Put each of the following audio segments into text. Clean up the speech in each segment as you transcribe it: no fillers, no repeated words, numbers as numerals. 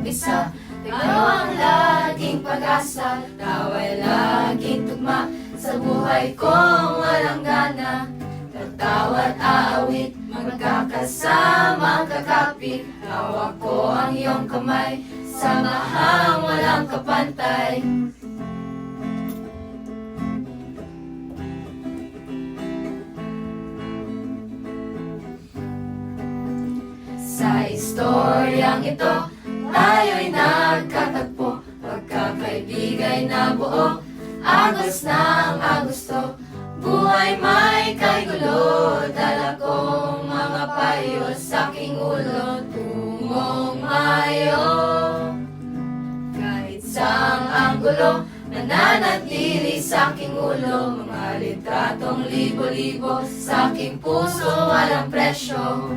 mag-isa. Tayo ang laging pag-asa, tawa'y laging tugma sa buhay kong walang gana. Tatawa't aawit, magkakasama kakapit. Hawak ko ang iyong kamay, samahang walang kapantay. Sa istoryang ito, tayo'y nagkatagpo. Pagkakaibigay na buo, agos ng Agosto. Buhay may kaigulo, dala kong mga payo sa aking ulo tungong Mayo. Kahit saang anggulo, nananatili sa aking ulo. Mga litratong libo-libo, sa aking puso walang presyo.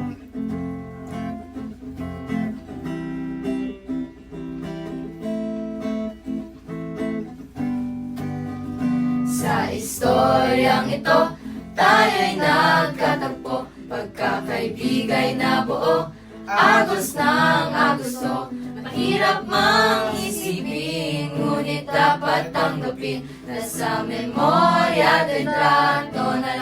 Sa istoryang ito, tayo'y nagkatagpo. Pagkakaibigay na buo, agos ng Agosto. Mahirap mang isipin, ngunit dapat tanggapin na sa memorya at litrato na